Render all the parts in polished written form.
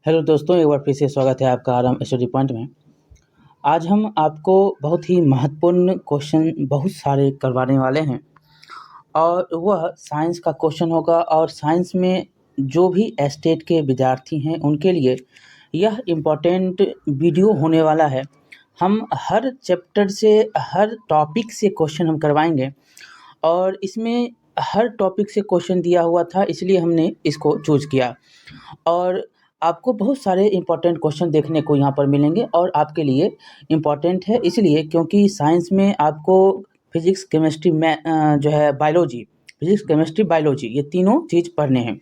Hello दोस्तों, एक बार फिर से स्वागत है आपका आराम स्टडी पॉइंट में। आज हम आपको बहुत ही महत्वपूर्ण क्वेश्चन बहुत सारे करवाने वाले हैं और वह साइंस का क्वेश्चन होगा। और साइंस में जो भी एस्टेट के विद्यार्थी हैं उनके लिए यह इम्पोर्टेंट वीडियो होने वाला है। हम हर चैप्टर से, हर टॉपिक से क्वेश्चन हम करवाएंगे और इसमें हर टॉपिक से क्वेश्चन दिया हुआ था, इसलिए हमने इसको चूज़ किया। और आपको बहुत सारे इम्पोर्टेंट क्वेश्चन देखने को यहाँ पर मिलेंगे और आपके लिए इम्पोर्टेंट है इसलिए क्योंकि साइंस में आपको फिजिक्स, केमिस्ट्री में जो है बायोलॉजी, फिजिक्स, केमिस्ट्री, बायोलॉजी ये तीनों चीज़ पढ़ने हैं।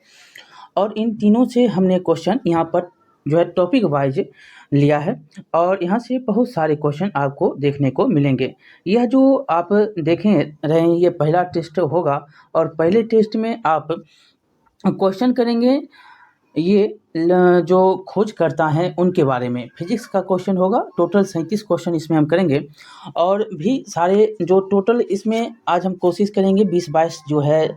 और इन तीनों से हमने क्वेश्चन यहाँ पर जो है टॉपिक वाइज लिया है और यहाँ से बहुत सारे क्वेश्चन आपको देखने को मिलेंगे। यह जो आप देखें रहे हैं ये पहला टेस्ट होगा और पहले टेस्ट में आप क्वेश्चन करेंगे ये जो खोज करता है उनके बारे में। फिजिक्स का क्वेश्चन होगा, टोटल 37 क्वेश्चन इसमें हम करेंगे और भी सारे जो टोटल इसमें आज हम कोशिश करेंगे 20-22 जो है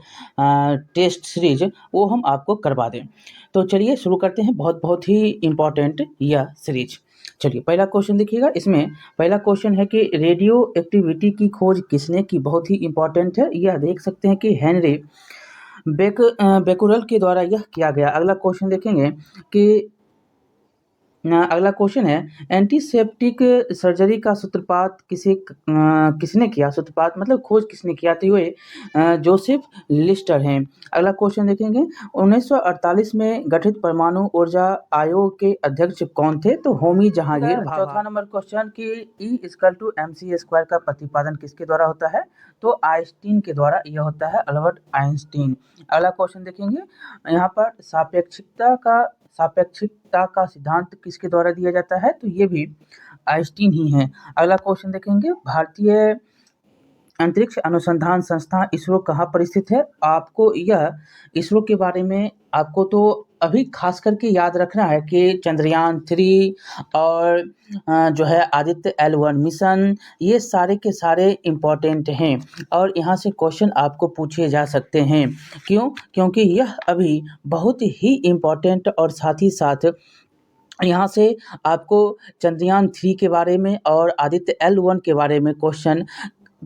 टेस्ट सीरीज वो हम आपको करवा दें। तो चलिए शुरू करते हैं, बहुत बहुत ही इम्पॉर्टेंट यह सीरीज। चलिए पहला क्वेश्चन देखिएगा। इसमें पहला क्वेश्चन है कि रेडियो एक्टिविटी की खोज किसने की, बहुत ही इम्पॉर्टेंट है। यह देख सकते हैं कि हेनरी बेकुरल के द्वारा यह किया गया। अगला क्वेश्चन देखेंगे कि अगला क्वेश्चन है एंटीसेप्टिक सर्जरी का सूत्रपात किसने किया। सूत्रपात मतलब खोज किसने किया, तो ये जोसेफ लिस्टर हैं। अगला क्वेश्चन देखेंगे 1948 में गठित परमाणु ऊर्जा आयोग के अध्यक्ष कौन थे, तो होमी जहांगीर भाभा। चौथा नंबर क्वेश्चन कि E=mc² का प्रतिपादन किसके द्वारा होता है, तो आइंस्टीन के द्वारा यह होता है, अल्बर्ट आइंस्टीन। अगला क्वेश्चन देखेंगे यहाँ पर सापेक्षिकता का सिद्धांत किसके द्वारा दिया जाता है, तो ये भी आइंस्टीन ही हैं। अगला क्वेश्चन देखेंगे भारतीय अंतरिक्ष अनुसंधान संस्थान इसरो कहाँ पर स्थित है। आपको यह इसरो के बारे में आपको तो अभी खास करके याद रखना है कि चंद्रयान 3 और जो है आदित्य L1 मिशन, ये सारे के सारे इम्पोर्टेंट हैं और यहाँ से क्वेश्चन आपको पूछे जा सकते हैं। क्यों? क्योंकि यह अभी बहुत ही इम्पोर्टेंट और साथ ही साथ यहाँ से आपको चंद्रयान 3 के बारे में और आदित्य L1 के बारे में क्वेश्चन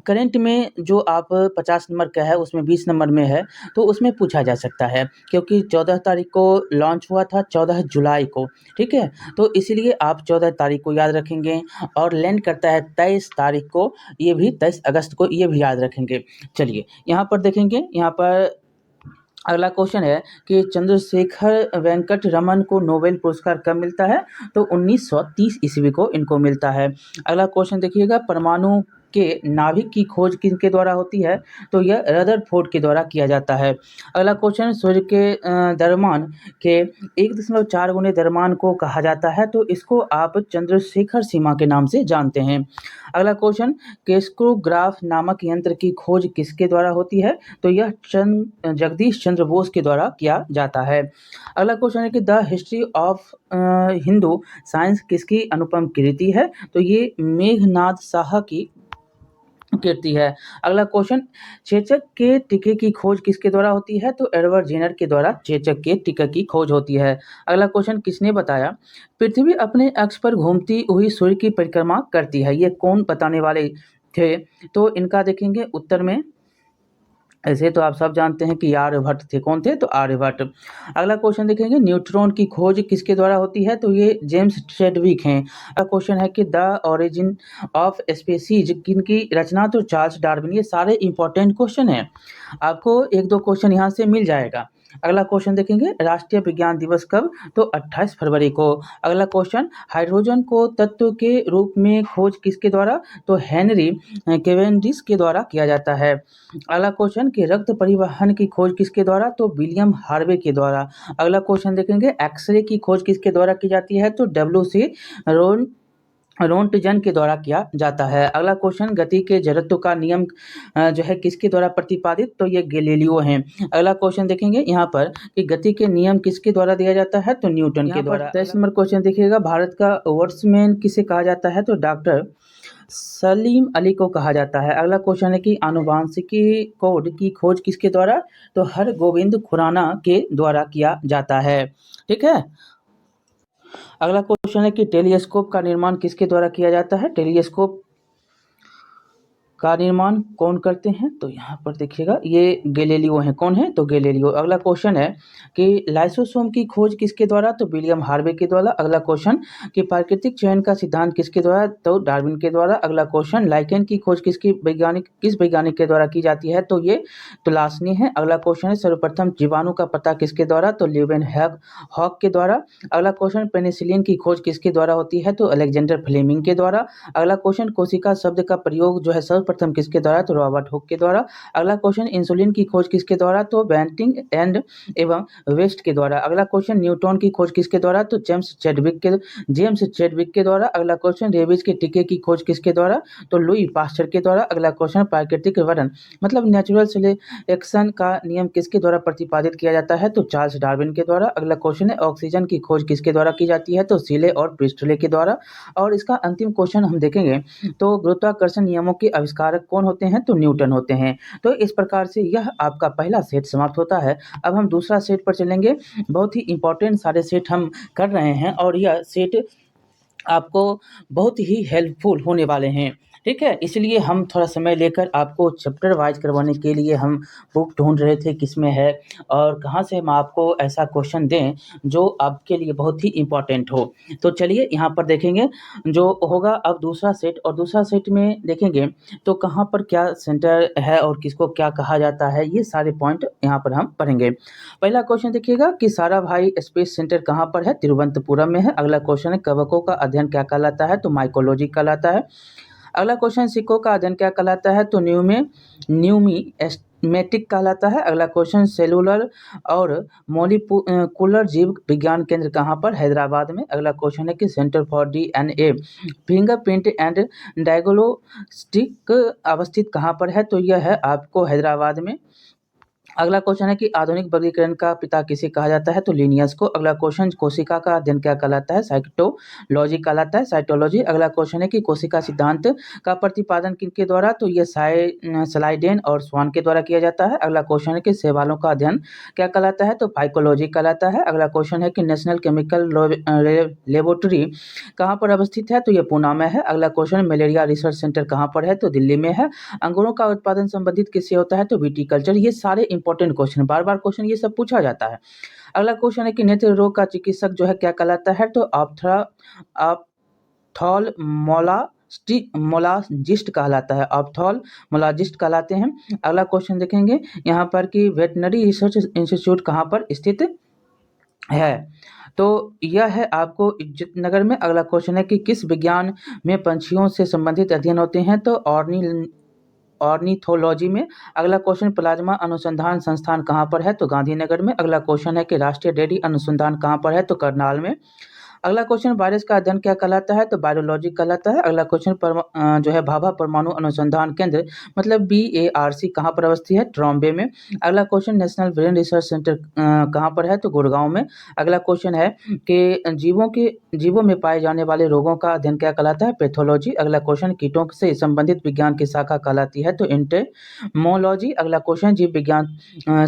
करंट में जो आप 50 नंबर का है उसमें 20 नंबर में है तो उसमें पूछा जा सकता है, क्योंकि 14 तारीख को लॉन्च हुआ था, 14 जुलाई को, ठीक है। तो इसीलिए आप 14 तारीख को याद रखेंगे और लैंड करता है 23 तारीख को, ये भी 23 अगस्त को, ये भी याद रखेंगे। चलिए यहाँ पर देखेंगे, यहाँ पर अगला क्वेश्चन है कि चंद्रशेखर वेंकट रमन को नोबेल पुरस्कार कब मिलता है, तो 1930 ईस्वी को इनको मिलता है। अगला क्वेश्चन देखिएगा परमाणु के नाभिक की खोज किनके द्वारा होती है, तो यह रदरफोर्ड के द्वारा किया जाता है। अगला क्वेश्चन सूर्य के द्रव्यमान के 1.4 गुने द्रव्यमान को कहा जाता है, तो इसको आप चंद्रशेखर सीमा के नाम से जानते हैं। अगला क्वेश्चन क्रेस्कोग्राफ नामक यंत्र की खोज किसके द्वारा होती है, तो यह जगदीश चंद्र बोस के द्वारा किया जाता है। अगला क्वेश्चन है कि the history of Hindu science किसकी अनुपम कृति है, तो ये मेघनाद साहा की कीर्ति है। अगला क्वेश्चन चेचक के टीके की खोज किसके द्वारा होती है, तो एडवर्ड जेनर के द्वारा चेचक के टीके की खोज होती है। अगला क्वेश्चन किसने बताया पृथ्वी अपने अक्ष पर घूमती हुई सूर्य की परिक्रमा करती है, ये कौन बताने वाले थे, तो इनका देखेंगे उत्तर में, ऐसे तो आप सब जानते हैं कि आर्यभट्ट थे। कौन थे, तो आर्यभट्ट। अगला क्वेश्चन देखेंगे न्यूट्रॉन की खोज किसके द्वारा होती है, तो ये जेम्स चैडविक हैं। अगला क्वेश्चन है कि द ओरिजिन ऑफ स्पीसीज किनकी रचना, तो चार्ल्स डार्विन। ये सारे इंपॉर्टेंट क्वेश्चन हैं, आपको एक दो क्वेश्चन यहाँ से मिल जाएगा। अगला क्वेश्चन देखेंगे राष्ट्रीय विज्ञान दिवस कब, तो 28 फरवरी को। अगला क्वेश्चन हाइड्रोजन को तत्व के रूप में खोज किसके द्वारा, तो हेनरी केवेंडिश के द्वारा किया जाता है। अगला क्वेश्चन कि रक्त परिवहन की खोज किसके द्वारा, तो विलियम हार्वे के द्वारा। अगला क्वेश्चन देखेंगे एक्सरे की खोज किसके द्वारा की जाती है, तो W.C. रोंटजन के द्वारा किया जाता है। अगला क्वेश्चन गति के जड़त्व का नियम जो है किसके द्वारा प्रतिपादित, तो ये गैलीलियो हैं। अगला क्वेश्चन देखेंगे यहाँ पर कि गति के नियम किसके द्वारा दिया जाता है, तो न्यूटन के द्वारा। 23 नंबर क्वेश्चन देखिएगा भारत का वर्ड्समैन किसे कहा जाता है, तो डॉक्टर सलीम अली को कहा जाता है। अगला क्वेश्चन है कि आनुवांशिकी कोड की खोज किसके द्वारा, तो हरगोविंद खुराना के द्वारा किया जाता है, ठीक है। अगला क्वेश्चन है कि टेलीस्कोप का निर्माण किसके द्वारा किया जाता है? टेलीस्कोप का निर्माण कौन करते हैं? तो यहाँ पर देखिएगा ये गैलीलियो हैं। कौन है? तो गैलीलियो। अगला क्वेश्चन है कि लाइसोसोम की खोज किसके द्वारा? तो विलियम हार्वे के द्वारा। अगला क्वेश्चन कि प्राकृतिक चयन का सिद्धांत किसके द्वारा? तो डार्विन के द्वारा। अगला क्वेश्चन लाइकेन की खोज किस वैज्ञानिक के द्वारा की जाती है? तो ये तुलासनी है। अगला क्वेश्चन है सर्वप्रथम जीवाणु का पता किसके द्वारा? तो ल्यूवेन हॉक के द्वारा। अगला क्वेश्चन पेनिसिलिन की खोज किसके द्वारा होती है? तो अलेक्जेंडर फ्लेमिंग के द्वारा। अगला क्वेश्चन कोशिका शब्द का प्रयोग जो है सर्वप्रथम किसके द्वारा? तो रॉबर्ट हुक के द्वारा। अगला क्वेश्चन इंसुलिन की खोज किसके द्वारा? तो बेंटिंग एंड एवं वेस्ट के द्वारा। अगला क्वेश्चन न्यूट्रॉन की खोज किसके द्वारा? तो जेम्स चैडविक के द्वारा। अगला क्वेश्चन रेबीज के टीके की खोज किसके द्वारा? तो लुई पास्चर के द्वारा। अगला क्वेश्चन प्राकृतिक वर्णन मतलब नेचुरल सिलेक्शन का नियम किसके द्वारा प्रतिपादित किया जाता है? तो चार्ल्स डार्विन के द्वारा। अगला क्वेश्चन है ऑक्सीजन की खोज किसके द्वारा की जाती है? तो सीले और प्रिस्टले के द्वारा। और इसका अंतिम क्वेश्चन हम देखेंगे तो गुरुत्वाकर्षण नियमों के आविष्कारक कौन होते हैं? तो न्यूटन होते हैं। तो इस प्रकार से यह आपका पहला सेट समाप्त होता है। अब हम दूसरा सेट पर चलेंगे। बहुत ही इंपॉर्टेंट सारे सेट हम कर रहे हैं और यह सेट आपको बहुत ही हेल्पफुल होने वाले हैं। ठीक है, इसलिए हम थोड़ा समय लेकर आपको चैप्टर वाइज करवाने के लिए हम बुक ढूंढ रहे थे किसमें है और कहाँ से हम आपको ऐसा क्वेश्चन दें जो आपके लिए बहुत ही इम्पोर्टेंट हो। तो चलिए यहाँ पर देखेंगे जो होगा अब दूसरा सेट, और दूसरा सेट में देखेंगे तो कहाँ पर क्या सेंटर है और किसको क्या कहा जाता है, ये सारे पॉइंट यहाँ पर हम पढ़ेंगे। पहला क्वेश्चन देखिएगा कि साराभाई स्पेस सेंटर कहाँ पर है? तिरुवनंतपुरम में है। अगला क्वेश्चन है कवकों का अध्ययन क्या कहलाता है? तो माइकोलॉजी कहलाता है। अगला क्वेश्चन सिक्कों का अध्ययन क्या कहलाता है? तो न्यूमीमेटिक कहलाता है। अगला क्वेश्चन सेलुलर और मोलिकुलर जीव विज्ञान केंद्र कहाँ पर? हैदराबाद में। अगला क्वेश्चन है कि centre for DNA fingerprint and diagnostic अवस्थित कहाँ पर है? तो यह है आपको हैदराबाद में। अगला क्वेश्चन है कि आधुनिक वर्गीकरण का पिता किसे कहा जाता है? तो लिनियस को। अगला क्वेश्चन कोशिका का अध्ययन क्या कहलाता है? साइटोलॉजी कहलाता है, साइटोलॉजी। अगला क्वेश्चन है कि कोशिका सिद्धांत का प्रतिपादन किनके द्वारा? तो ये स्लाइडेन और स्वान के द्वारा किया जाता है। अगला क्वेश्चन है कि शैवालों का अध्ययन क्या कहलाता है? तो फाइकोलॉजी कहलाता है। अगला क्वेश्चन है कि नेशनल केमिकल लेबोरेटरी कहाँ पर अवस्थित है? तो ये पूना में है। अगला क्वेश्चन मलेरिया रिसर्च सेंटर कहाँ पर है? तो दिल्ली में है। अंगूरों का उत्पादन संबंधित किससे होता है? तो विटीकल्चर। ये सारे इंपॉर्टेंट क्वेश्चन, बार बार क्वेश्चन ये सब पूछा जाता है। अगला क्वेश्चन है कि नेत्र रोग का चिकित्सक जो है क्या कहलाता है? तो ऑप्थाल्मोलॉजिस्ट कहलाता है, ऑप्थाल्मोलॉजिस्ट कहलाते हैं। अगला क्वेश्चन देखेंगे यहाँ पर कि वेटनरी रिसर्च इंस्टीट्यूट कहाँ पर स्थित है? तो यह है आपको इज्जतनगर में। अगला क्वेश्चन है कि किस विज्ञान में पंछियों से संबंधित अध्ययन होते हैं? तो ऑर्निथोलॉजी में। अगला क्वेश्चन प्लाज्मा अनुसंधान संस्थान कहाँ पर है? तो गांधीनगर में। अगला क्वेश्चन है कि राष्ट्रीय डेयरी अनुसंधान कहाँ पर है? तो करनाल में। अगला क्वेश्चन वायरस का अध्ययन क्या कहलाता है? तो बायोलॉजी कहलाता है। अगला क्वेश्चन जो है भाभा परमाणु अनुसंधान केंद्र मतलब BARC कहाँ पर अवस्थित है? ट्रॉम्बे में। अगला question national brain research centre कहाँ पर है? तो गुड़गांव में। अगला क्वेश्चन है कि जीवों में पाए जाने वाले रोगों का अध्ययन क्या कहलाता है? पैथोलॉजी। अगला क्वेश्चन कीटों से संबंधित विज्ञान की शाखा कहलाती है? तो एंटेमोलॉजी। अगला क्वेश्चन जीव विज्ञान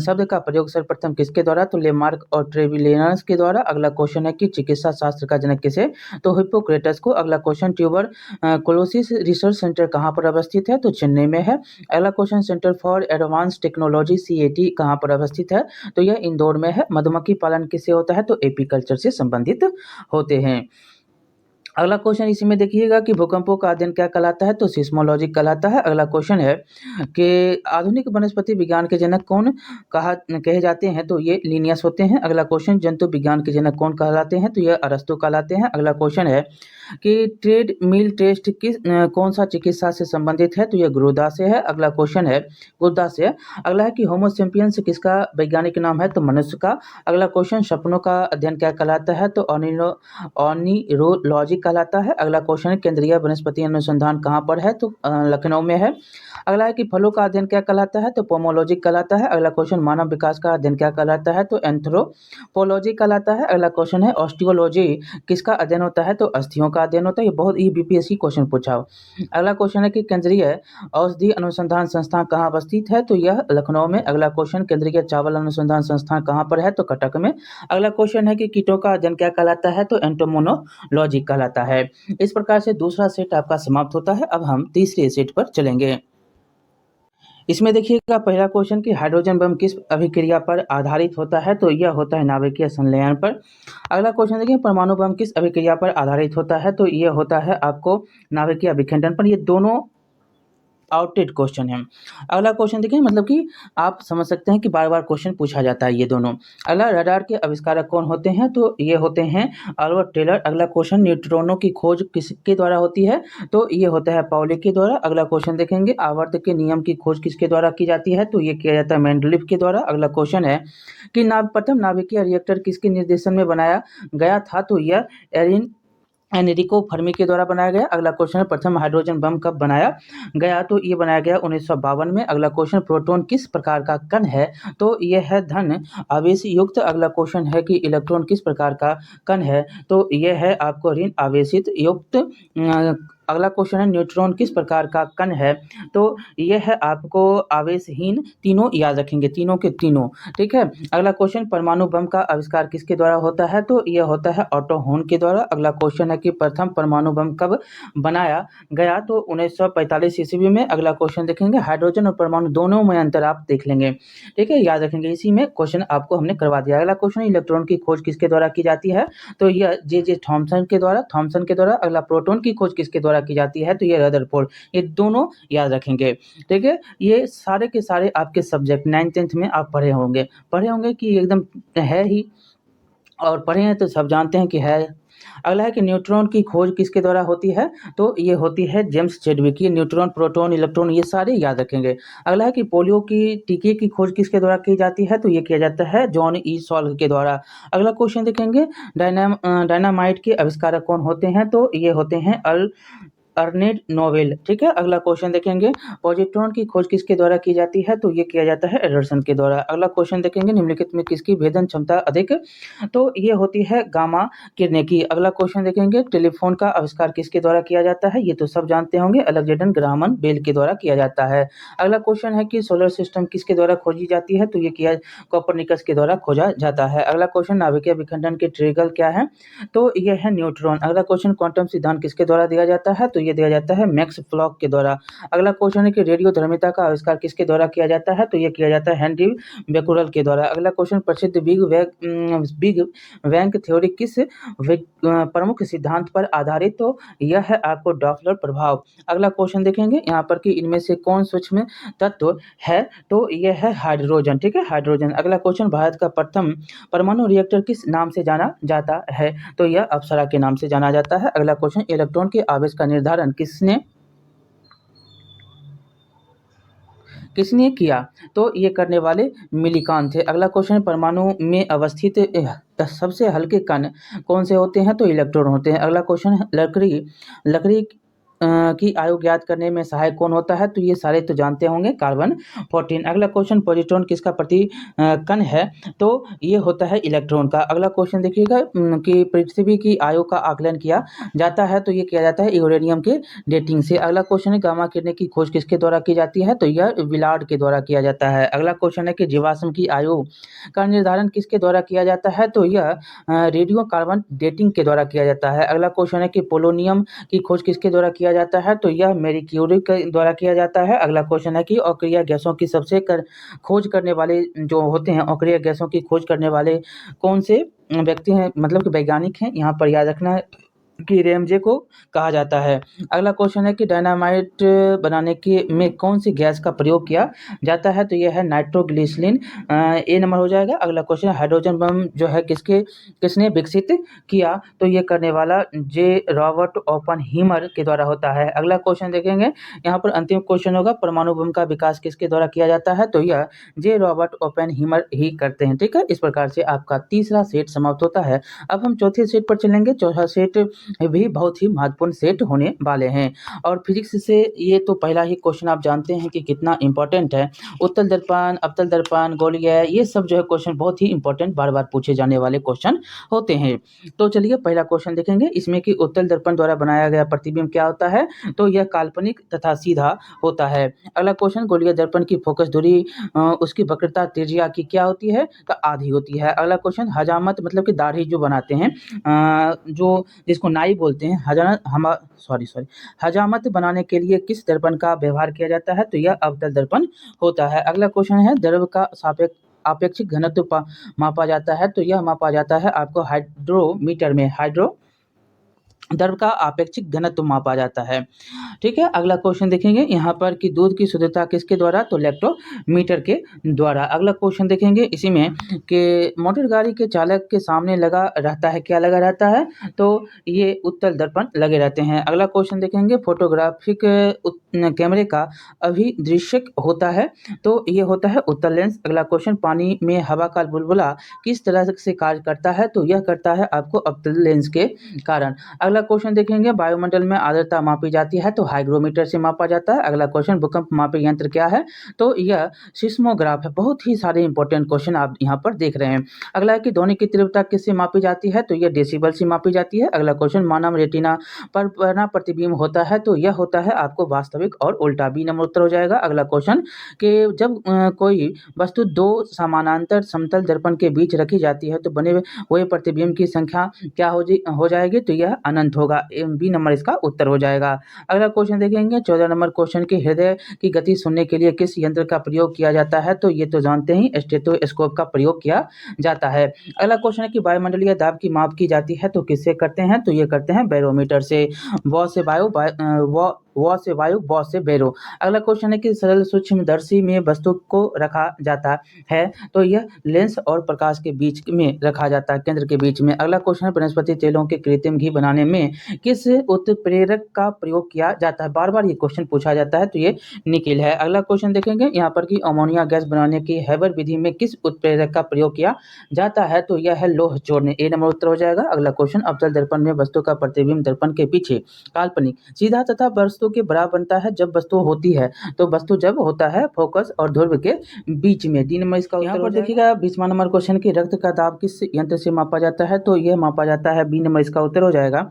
शब्द का प्रयोग सर्वप्रथम किसके द्वारा? तो लेमार्क और ट्रेविलियंस के द्वारा। अगला क्वेश्चन है कि चिकित्सा शास्त्र का जनक किसे? तो हिप्पोक्रेटस को। अगला क्वेश्चन ट्यूबर कोलोसिस रिसर्च सेंटर कहाँ पर अवस्थित है? तो चेन्नई में है। अगला question centre for advance technology CAT कहाँ पर अवस्थित है? तो यह इंदौर में है। मधुमक्खी पालन किससे होता है? तो एपीकल्चर से संबंधित होते हैं। अगला क्वेश्चन इसी में देखिएगा कि भूकंपों का अध्ययन क्या कहलाता है? तो सिस्मोलॉजी कहलाता है। अगला क्वेश्चन है कि आधुनिक वनस्पति विज्ञान के जनक कौन कहे जाते हैं? तो ये लिनियस होते हैं। अगला क्वेश्चन जंतु विज्ञान के जनक कौन कहलाते हैं? तो ये अरस्तु कहलाते हैं। अगला क्वेश्चन है कि ट्रेडमिल टेस्ट कौन सा चिकित्सा से संबंधित है? तो ये गुरुदा से है। अगला क्वेश्चन है गुरुदा से। अगला है कि होमोसेपियंस किसका वैज्ञानिक नाम है? तो मनुष्य का। अगला क्वेश्चन सपनों का अध्ययन क्या कहलाता है? तो ऑर्निरोलॉजी कहलाता है। अगला क्वेश्चन है केंद्रीय वनस्पति अनुसंधान कहाँ पर है, तो लखनऊ में है। अगला है कि फलों का अध्ययन क्या कहलाता है, तो पोमोलॉजी कहलाता है। अगला क्वेश्चन मानव विकास का अध्ययन क्या कहलाता है, तो एंथ्रोपोलॉजी कहलाता है। अगला क्वेश्चन है ऑस्टियोलॉजी किसका अध्ययन होता है, तो अस्थियों का अध्ययन होता है। ये बहुत ही बीपीएससी क्वेश्चन पूछा हो। अगला क्वेश्चन है कि केंद्रीय औषधि अनुसंधान संस्थान कहाँ अवस्थित है, तो यह लखनऊ में। अगला क्वेश्चन केंद्रीय चावल अनुसंधान संस्थान कहाँ पर है, तो कटक में। अगला क्वेश्चन है कि कीटों का अध्ययन क्या कहलाता है, तो एंटोमोनोलॉजी कहलाता है। इस प्रकार से दूसरा सेट आपका समाप्त होता है। अब हम तीसरे सेट पर चलेंगे। इसमें देखिएगा पहला क्वेश्चन कि हाइड्रोजन बम किस अभिक्रिया पर आधारित होता है, तो यह होता है नाभिकीय संलयन पर। अगला क्वेश्चन देखिए परमाणु बम किस अभिक्रिया पर आधारित होता है, तो यह होता है आपको नाभिकीय विखंडन पर। ये दोनों आउटडेट क्वेश्चन है। अगला क्वेश्चन देखिए मतलब कि आप समझ सकते हैं कि बार बार क्वेश्चन पूछा जाता है ये दोनों। अगला रडार के आविष्कारक कौन होते हैं, तो ये होते हैं अल्बर्ट टेलर। अगला क्वेश्चन न्यूट्रॉनों की खोज किसके द्वारा होती है, तो ये होता है पाउली के द्वारा। अगला क्वेश्चन देखेंगे आवर्त के नियम की खोज किसके द्वारा की जाती है, तो ये किया जाता है मेंडलीफ के द्वारा। अगला क्वेश्चन है कि प्रथम नाभिकीय रिएक्टर किसके निर्देशन में बनाया गया था, तो यह एनरिको फर्मी के द्वारा बनाया गया। अगला क्वेश्चन है प्रथम हाइड्रोजन बम कब बनाया गया, तो ये बनाया गया 1952 में। अगला क्वेश्चन प्रोटॉन किस प्रकार का कण है, तो यह है धन आवेश युक्त। अगला क्वेश्चन है कि इलेक्ट्रॉन किस प्रकार का कण है, तो यह है आपको ऋण आवेशित युक्त। अगला क्वेश्चन है न्यूट्रॉन किस प्रकार का कण है, तो यह है आपको आवेशहीन। तीनों याद रखेंगे, तीनों के तीनों, ठीक है। अगला क्वेश्चन परमाणु बम का आविष्कार किसके द्वारा होता है, तो यह होता है ऑटो हॉर्न के द्वारा। अगला क्वेश्चन है कि प्रथम परमाणु बम कब बनाया गया, तो 1945 ईस्वी में। अगला क्वेश्चन देखेंगे हाइड्रोजन और परमाणु दोनों में अंतर आप देख लेंगे, ठीक है, याद रखेंगे। इसी में क्वेश्चन आपको हमने करवा दिया। अगला क्वेश्चन इलेक्ट्रॉन की खोज किसके द्वारा की जाती है, तो यह जे थॉमसन के द्वारा। अगला प्रोटॉन की खोज किसके द्वारा की जाती है, तो यह रदरफोर्ड। ये दोनों याद रखेंगे, ठीक है। ये सारे के सारे आपके सब्जेक्ट 9th-10th में आप पढ़े होंगे कि एकदम है ही, और पढ़े हैं तो सब जानते हैं कि है। अगला है कि न्यूट्रॉन की खोज किसके द्वारा होती है, तो ये होती है जेम्स चैडविक। ये न्यूट्रॉन, प्रोटॉन, इलेक्ट्रॉन ये सारे याद रखेंगे। अगला है कि पोलियो की टीके की खोज किसके द्वारा की जाती है, तो ये किया जाता है जॉन ई सॉल्व के द्वारा। अगला क्वेश्चन देखेंगे डायनामाइट के आविष्कारक कौन होते हैं, तो ये होते हैं अर्नेस्ट नोबेल, ठीक है। अगला क्वेश्चन देखेंगे पॉजिट्रॉन की खोज किसके द्वारा की जाती है, तो ये किया जाता है एंडरसन के द्वारा। अगला क्वेश्चन देखेंगे निम्नलिखित में किसकी भेदन क्षमता अधिक, तो ये होती है गामा किरणें की। अगला क्वेश्चन देखेंगे टेलीफोन का आविष्कार किसके द्वारा किया जाता है, ये तो सब जानते होंगे अलेक्जेंडर ग्राहम बेल के द्वारा किया जाता है। अगला क्वेश्चन है कि सोलर सिस्टम किसके द्वारा खोजी जाती है, तो ये किया कोपरनिकस के द्वारा खोजा जाता है। अगला क्वेश्चन नाभिकीय विखंडन के ट्रिगर क्या है, तो यह है न्यूट्रॉन। अगला क्वेश्चन क्वांटम सिद्धांत किसके द्वारा दिया जाता है, तो ये दिया जाता है मैक्स प्लॉक के द्वारा। अगला क्वेश्चन है कि रेडियोधर्मिता का आविष्कार किसके द्वारा किया जाता है, तो ये किया जाता है हेनरी बेकुरल के द्वारा। अगला क्वेश्चन प्रसिद्ध बिग बैंग थ्योरी किस प्रमुख सिद्धांत पर आधारित, तो यह है आपको डॉपलर प्रभाव। अगला क्वेश्चन देखेंगे यहाँ पर कि इनमें से कौन सूक्ष्म तत्व है, तो यह है हाइड्रोजन, ठीक है, हाइड्रोजन। अगला क्वेश्चन भारत का प्रथम परमाणु रिएक्टर किस नाम से जाना जाता है, तो यह अप्सरा के नाम से जाना जाता है। अगला क्वेश्चन इलेक्ट्रॉन के आवेश का निर्धारण किसने किया, तो ये करने वाले मिलीकान थे। अगला क्वेश्चन परमाणु में अवस्थित सबसे हल्के कण कौन से होते हैं, तो इलेक्ट्रॉन होते हैं। अगला क्वेश्चन लकड़ी की आयु ज्ञात करने में सहायक कौन होता है, तो ये सारे तो जानते होंगे कार्बन 14। अगला क्वेश्चन पॉजिट्रॉन किसका कण है, तो ये होता है इलेक्ट्रॉन का। अगला क्वेश्चन देखिएगा कि पृथ्वी की आयु का आकलन किया जाता है, तो ये किया जाता है यूरेनियम के डेटिंग से। अगला क्वेश्चन है गामा किरणें की खोज किसके द्वारा की जाती है, तो यह विलार्ड के द्वारा किया जाता है। अगला क्वेश्चन है कि जीवाश्म की आयु का निर्धारण किसके द्वारा किया जाता है, तो यह रेडियो कार्बन डेटिंग के द्वारा किया जाता है। अगला क्वेश्चन है कि पोलोनियम की खोज किसके द्वारा किया जाता है, तो यह मैरी क्यूरी के द्वारा किया जाता है। अगला क्वेश्चन है कि अक्रिय गैसों की खोज करने वाले जो होते हैं, अक्रिय गैसों की खोज करने वाले कौन से व्यक्ति हैं, मतलब कि वैज्ञानिक हैं, यहाँ पर याद रखना है कि रेमजे को कहा जाता है। अगला क्वेश्चन है कि डायनामाइट बनाने के में कौन सी गैस का प्रयोग किया जाता है, तो यह है नाइट्रोग्लिसरीन। ए नंबर हो जाएगा। अगला क्वेश्चन हाइड्रोजन बम जो है किसने विकसित किया, तो ये करने वाला जे रॉबर्ट ओपनहीमर के द्वारा होता है। अगला क्वेश्चन देखेंगे, यहाँ पर अंतिम क्वेश्चन होगा परमाणु बम का विकास किसके द्वारा किया जाता है, तो यह जे रॉबर्ट ओपनहीमर ही करते हैं, ठीक है। इस प्रकार से आपका तीसरा सेट समाप्त होता है। अब हम चौथे सेट पर चलेंगे। चौथा सेट भी बहुत ही महत्वपूर्ण सेट होने वाले हैं। और फिजिक्स से ये तो पहला ही क्वेश्चन आप जानते हैं कि कितना इंपॉर्टेंट है। उत्तल दर्पण, अवतल दर्पण, गोलीय, ये सब जो है क्वेश्चन बहुत ही इंपॉर्टेंट बार बार पूछे जाने वाले क्वेश्चन होते हैं। तो चलिए पहला क्वेश्चन देखेंगे इसमें कि उत्तल दर्पण द्वारा बनाया गया प्रतिबिंब क्या होता है, तो यह काल्पनिक तथा सीधा होता है। अगला क्वेश्चन, गोलीय दर्पण की फोकस दूरी उसकी वक्रता त्रिज्या की क्या होती है, तो आधी होती है। अगला क्वेश्चन, हजामत मतलब कि दाढ़ी जो बनाते हैं, जो जिसको नाई बोलते हैं, हजामत बनाने के लिए किस दर्पण का व्यवहार किया जाता है, तो यह अवतल दर्पण होता है। अगला क्वेश्चन है, द्रव का आपेक्षिक घनत्व मापा जाता है, तो यह मापा जाता है आपको हाइड्रोमीटर में। द्रव का आपेक्षिक घनत्व मापा जाता है। ठीक है, अगला क्वेश्चन देखेंगे यहाँ पर कि दूध की शुद्धता किसके द्वारा, तो लैक्टोमीटर के द्वारा। अगला क्वेश्चन देखेंगे इसी में कि मोटर गाड़ी के चालक के सामने लगा रहता है, क्या लगा रहता है, तो ये उत्तल दर्पण लगे रहते हैं। अगला क्वेश्चन देखेंगे, फोटोग्राफिक कैमरे का अभिदृश्यक होता है, तो ये होता है उत्तल लेंस। अगला क्वेश्चन, पानी में हवा का बुलबुला किस तरह से कार्य करता है, तो यह करता है आपको अवतल लेंस के कारण। अगला क्वेश्चन देखेंगे, वायुमंडल में आर्द्रता मापी जाती है, तो हाइग्रोमीटर से मापा जाता है। अगला क्वेश्चन, भूकंप मापी यंत्र क्या है, तो यह सिस्मोग्राफ है। बहुत ही सारे इंपॉर्टेंट क्वेश्चन आप यहाँ पर देख रहे हैं। अगला है कि ध्वनि की तीव्रता किससे मापी जाती है, तो यह डेसिबल से मापी जाती है। अगला क्वेश्चन, मानव रेटिना पर बना प्रतिबिंब होता है, तो यह होता है आपको वास्तविक और उल्टा। बी नंबर उत्तर हो जाएगा। अगला क्वेश्चन कि जब कोई वस्तु दो समानांतर समतल दर्पण के बीच रखी जाती है, तो बने हुए प्रतिबिंब की संख्या क्या हो जाएगी, तो यह अनंत होगा। बी नंबर इसका उत्तर हो जाएगा। अगला क्वेश्चन देखेंगे 14 नंबर क्वेश्चन की, हृदय की गति सुनने के लिए किस यंत्र का प्रयोग किया जाता है, तो ये तो जानते ही स्टेथोस्कोप का प्रयोग किया जाता है। अगला क्वेश्चन है कि वायुमंडलीय दाब की माप की जाती है, तो किससे करते हैं, तो ये करते हैं बैरोमीटर से। व से वायु, व से बैरो। अगला क्वेश्चन है कि सरल सूक्ष्मदर्शी में वस्तु को रखा जाता है, तो यह लेंस और प्रकाश के बीच में रखा जाता है, केंद्र के बीच में। अगला क्वेश्चन है, वनस्पति तेलों के कृत्रिम घी बनाने में किस उत्प्रेरक का प्रयोग किया जाता है। बार बार ये क्वेश्चन पूछा जाता है, तो ये निकिल है। अगला क्वेश्चन देखेंगे यहाँ पर कि अमोनिया गैस बनाने की हैबर विधि में किस उत्प्रेरक का प्रयोग किया जाता है, तो यह है लौह जोड़ने। ए नंबर उत्तर हो जाएगा। अगला क्वेश्चन, अवतल दर्पण में वस्तु का प्रतिबिंब दर्पण के पीछे काल्पनिक सीधा तथा वस्तु के बराबर बनता है जब वस्तु होती है, तो वस्तु जब होता है फोकस और ध्रुव के बीच में। डी नंबर इसका उत्तर हो जाएगा। देखिएगा 20वां नंबर क्वेश्चन की, रक्त का दाब किस यंत्र से मापा जाता है, तो यह मापा जाता है, बी नंबर इसका उत्तर हो जाएगा,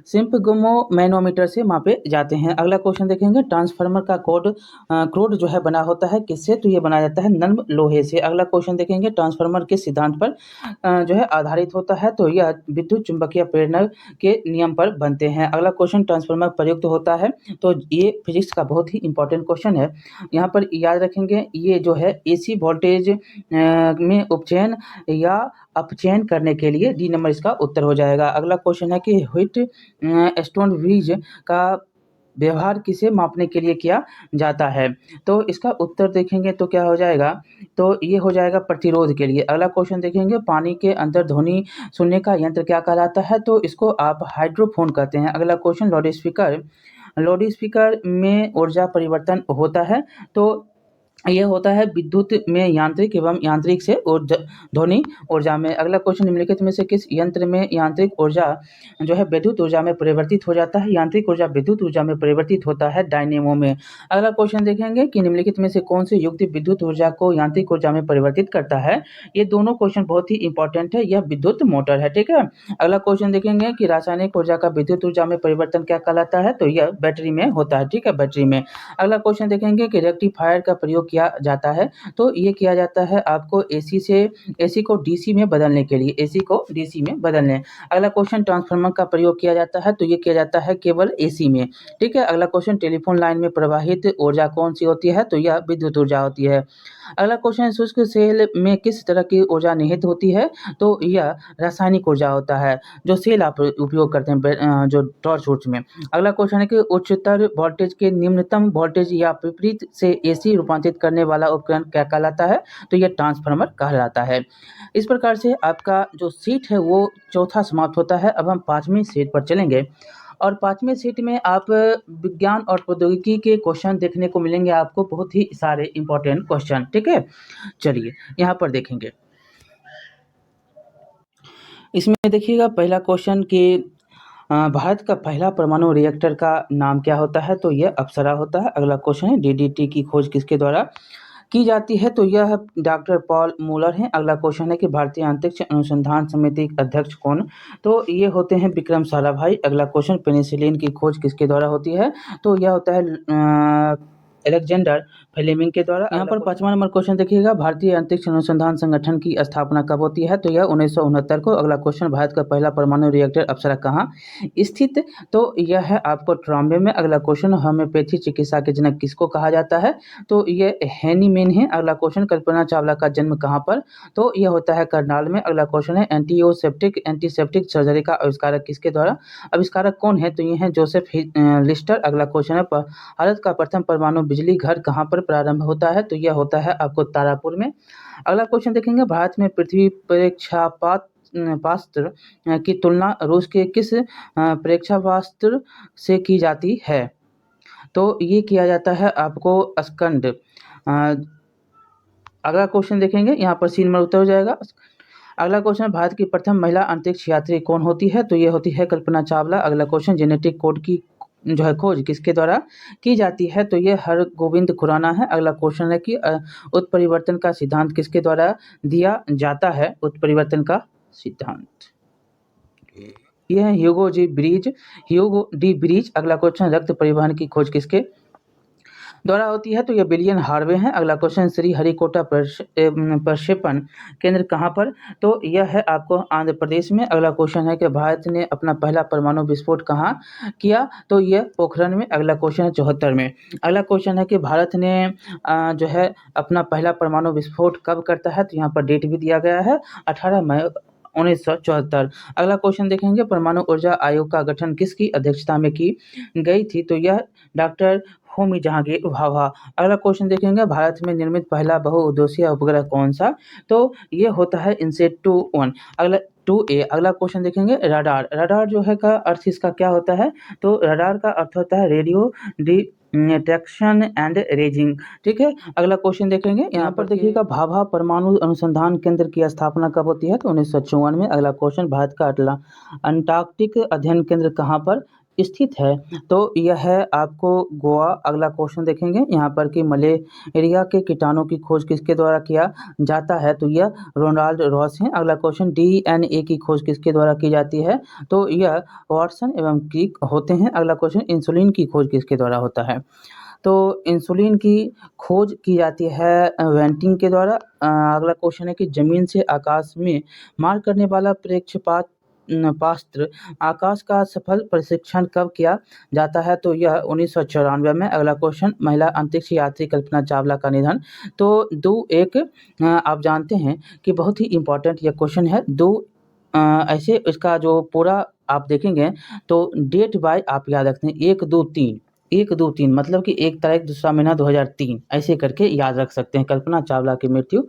सिम्पगमोमैनोमीटर से मापे जाते हैं। अगला क्वेश्चन देखेंगे, ट्रांसफार्मर का क्रोड जो है बना होता है किससे, तो ये बनाया जाता है नर्म लोहे से। अगला क्वेश्चन देखेंगे, ट्रांसफार्मर किस सिद्धांत पर जो है आधारित होता है, तो यह विद्युत चुंबकीय प्रेरण के नियम पर बनते हैं। अगला क्वेश्चन, ट्रांसफार्मर प्रयुक्त होता है, तो ये फिजिक्स का बहुत ही इंपॉर्टेंट क्वेश्चन है। यहाँ पर याद रखेंगे, ये जो है एसी वोल्टेज में उपचयन या अपचयन करने के लिए। डी नंबर इसका उत्तर हो जाएगा। अगला क्वेश्चन है कि व्हीट स्टोन ब्रिज का व्यवहार किसे मापने के लिए किया जाता है, तो इसका उत्तर देखेंगे तो क्या हो जाएगा, तो ये हो जाएगा प्रतिरोध के लिए। अगला क्वेश्चन देखेंगे, पानी के अंदर ध्वनि सुनने का यंत्र क्या कहलाता है, तो इसको आप हाइड्रोफोन कहते हैं। अगला क्वेश्चन, लाउड स्पीकर में ऊर्जा परिवर्तन होता है, तो यह होता है विद्युत में यांत्रिक एवं यांत्रिक से ध्वनि ऊर्जा में। अगला क्वेश्चन, निम्नलिखित में से किस यंत्र में यांत्रिक ऊर्जा जो है विद्युत ऊर्जा में परिवर्तित हो जाता है, यांत्रिक ऊर्जा विद्युत ऊर्जा में परिवर्तित होता है, डायनेमो में। अगला क्वेश्चन देखेंगे कि निम्नलिखित में से कौन सी युक्ति विद्युत ऊर्जा को यांत्रिक ऊर्जा में परिवर्तित करता है। ये दोनों क्वेश्चन बहुत ही इंपॉर्टेंट है, यह विद्युत मोटर है। ठीक है, अगला क्वेश्चन देखेंगे कि रासायनिक ऊर्जा का विद्युत ऊर्जा में परिवर्तन क्या कहलाता है, तो यह बैटरी में होता है। ठीक है, बैटरी में। अगला क्वेश्चन देखेंगे कि रेक्टिफायर का प्रयोग किया जाता है, तो ये किया जाता है आपको एसी को डीसी में बदलने के लिए, एसी को डीसी में बदलने। अगला क्वेश्चन, ट्रांसफार्मर का प्रयोग किया जाता है, तो ये किया जाता है केवल एसी में। ठीक है, अगला क्वेश्चन, टेलीफोन लाइन में प्रवाहित ऊर्जा कौन सी होती है, तो यह विद्युत ऊर्जा होती है। अगला क्वेश्चन, शुष्क सेल में किस तरह की ऊर्जा निहित होती है, तो यह रासायनिक ऊर्जा होता है, जो सेल आप उपयोग करते हैं जो टॉर्च वॉर्च में। अगला क्वेश्चन है कि उच्चतर वोल्टेज के निम्नतम वोल्टेज या विपरीत से एसी रूपांतरित करने वाला उपकरण क्या कहलाता है, तो यह ट्रांसफार्मर कहलाता है। इस प्रकार से आपका जो सेट है वो चौथा समाप्त होता है। अब हम 5वें सेट पर चलेंगे, और 5वें सेट में आप विज्ञान और प्रौद्योगिकी के क्वेश्चन देखने को मिलेंगे आपको, बहुत ही सारे इंपॉर्टेंट क्वेश्चन। ठीक है, चलिए यहाँ पर देखेंगे। इसमें देखिएगा पहला क्वेश्चन कि भारत का पहला परमाणु रिएक्टर का नाम क्या होता है? तो यह अप्सरा होता है। अगला क्वेश्चन है, डीडीटी की खोज किसके द्वारा की जाती है? तो यह डॉक्टर पॉल मूलर हैं। अगला क्वेश्चन है कि भारतीय अंतरिक्ष अनुसंधान समिति के अध्यक्ष कौन? तो ये होते हैं विक्रम साराभाई। अगला क्वेश्चन, पेनिसिलिन की खोज किसके द्वारा होती है? तो यह होता है अलेक्जेंडर फ्लेमिंग के द्वारा। यहाँ पर 5वां नंबर क्वेश्चन देखिएगा, भारतीय अंतरिक्ष अनुसंधान संगठन की स्थापना कब होती है? तो यह 1969 को। अगला क्वेश्चन, भारत का पहला परमाणु रिएक्टर अप्सरा कहाँ स्थित? तो यह है आपको ट्रॉम्बे में। अगला क्वेश्चन, होम्योपैथी चिकित्सा के जनक किसको कहा जाता है? तो ये हैनीमैन है। अगला क्वेश्चन, कल्पना चावला का जन्म कहाँ पर? तो यह होता है करनाल में। अगला क्वेश्चन है, एंटीसेप्टिक सर्जरी का आविष्कारक किसके द्वारा? आविष्कारक कौन है? तो ये है जोसेफ लिस्टर। अगला क्वेश्चन है, भारत का प्रथम परमाणु बिजली घर कहाँ पर प्रारंभ होता है? तो यह होता है आपको तारापुर में। अगला क्वेश्चन देखेंगे, भारत में पृथ्वी प्रेक्षापात्र की तुलना रूस के किस प्रेक्षापात्र से की जाती है? तो ये किया जाता है आपको स्कंद। अगला क्वेश्चन देखेंगे, यहाँ पर सीन में उत्तर हो जाएगा। अगला क्वेश्चन, भारत की प्रथम महिला अंतरिक्ष यात्री कौन होती है? तो ये होती है कल्पना चावला। अगला क्वेश्चन, जेनेटिक कोड की जो है खोज किसके द्वारा की जाती है? तो ये हरगोविंद खुराना है। अगला क्वेश्चन है कि उत्परिवर्तन का सिद्धांत किसके द्वारा दिया जाता है? उत्परिवर्तन का सिद्धांत यह है ह्यूगो डी ब्रिज। अगला क्वेश्चन, रक्त परिवहन की खोज किसके द्वारा होती है? तो यह विलियम हार्वे हैं। अगला क्वेश्चन, श्री हरिकोटा प्रक्षेपण केंद्र कहाँ पर? तो यह है आपको आंध्र प्रदेश में। अगला क्वेश्चन है कि भारत ने अपना पहला परमाणु विस्फोट कहाँ किया? तो यह पोखरण में। अगला क्वेश्चन है 74 में। अगला क्वेश्चन है कि भारत ने जो है अपना पहला परमाणु विस्फोट कब करता है? तो यहाँ पर डेट भी दिया गया है, 18 मई 1974। अगला क्वेश्चन देखेंगे, परमाणु ऊर्जा आयोग का गठन किसकी अध्यक्षता में की गई थी? तो यह डॉक्टर होमी जहांगीर भाभा। अगला क्वेश्चन देखेंगे, भारत में निर्मित पहला बहुउद्देशीय उपग्रह कौन सा? तो ये होता है इनसेट 2A। अगला 2A। अगला क्वेश्चन देखेंगे, रडार जो है का अर्थ इसका क्या होता है? तो रडार का अर्थ होता है रेडियो डिटेक्शन एंड रेजिंग। ठीक है। अगला क्वेश्चन देखेंगे, यहाँ पर देखिएगा, भाभा परमाणु अनुसंधान केंद्र की स्थापना कब होती है? तो 1954 में। अगला क्वेश्चन, भारत का अंटार्कटिक अध्ययन केंद्र कहाँ पर स्थित है? तो यह है आपको गोवा। अगला क्वेश्चन देखेंगे, यहाँ पर कि मलेरिया के कीटाणु की खोज किसके द्वारा किया जाता है? तो यह रोनाल्ड रॉस हैं। अगला क्वेश्चन, DNA की खोज किसके द्वारा की जाती है? तो यह वाटसन एवं क्रिक होते हैं। अगला क्वेश्चन, इंसुलिन की खोज किसके द्वारा होता है? तो इंसुलिन की खोज की जाती है वेंटिंग के द्वारा। अगला क्वेश्चन है कि जमीन से आकाश में मार करने वाला पास्त्र आकाश का सफल परीक्षण कब किया जाता है? तो यह 1994 में। अगला क्वेश्चन, महिला अंतरिक्ष यात्री कल्पना चावला का निधन। तो 2-1 आप जानते हैं कि बहुत ही इम्पोर्टेंट यह क्वेश्चन है। ऐसे इसका जो पूरा आप देखेंगे तो डेट बाय आप याद रखते हैं, 1-2-3 मतलब कि 1 तारीख दूसरा महीना 2003 ऐसे करके याद रख सकते हैं। कल्पना चावला की मृत्यु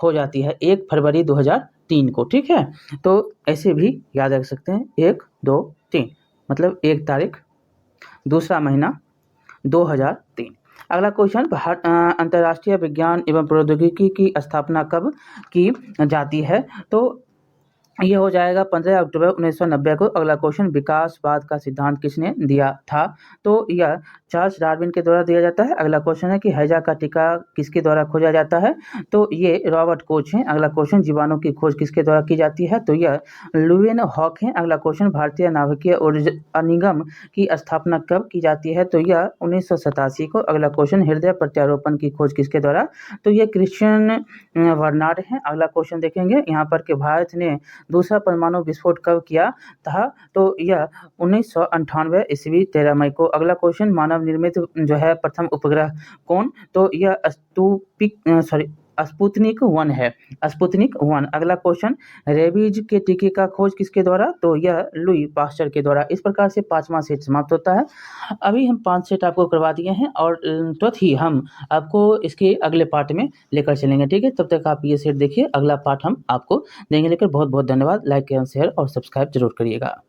हो जाती है 1 फरवरी 2003 को। ठीक है, तो ऐसे भी याद रख सकते हैं, 1-2-3 मतलब 1 तारीख दूसरा महीना 2003। अगला क्वेश्चन, अंतर्राष्ट्रीय विज्ञान एवं प्रौद्योगिकी की स्थापना कब की जाती है? तो ये हो जाएगा 15 अक्टूबर 1990 को। अगला क्वेश्चन, विकासवाद का सिद्धांत किसने दिया था? तो यह चार्ल्स डार्विन के द्वारा दिया जाता है। अगला क्वेश्चन है कि हैजा का टीका किसके द्वारा खोजा जाता है? तो ये रॉबर्ट कोच हैं। अगला क्वेश्चन, जीवाणु की खोज किसके द्वारा की जाती है? तो यह लुवेन हॉक हैं। अगला क्वेश्चन, भारतीय नाभिकीय ऊर्जा निगम की स्थापना कब की जाती है? तो यह 1987 को। अगला क्वेश्चन, हृदय प्रत्यारोपण की खोज किसके द्वारा? तो यह क्रिश्चियन वर्नार्ड हैं। अगला क्वेश्चन देखेंगे, यहाँ पर कि भारत ने दूसरा परमाणु विस्फोट कब किया था? तो यह 1998 ईस्वी 13 मई को। अगला क्वेश्चन, मानव निर्मित जो है प्रथम उपग्रह कौन? तो यह स्पुतनिक 1 है, स्पुतनिक 1। अगला क्वेश्चन, रेबीज के टीके का खोज किसके द्वारा? तो यह लुई पास्चर के द्वारा। इस प्रकार से 5वां सेट समाप्त होता है। अभी हम 5 सेट आपको करवा दिए हैं और तुरंत ही हम आपको इसके अगले पार्ट में लेकर चलेंगे। ठीक है, तब तक आप ये सेट देखिए, अगला पार्ट हम आपको देंगे लेकर। बहुत बहुत धन्यवाद। लाइक शेयर और सब्सक्राइब जरूर करिएगा।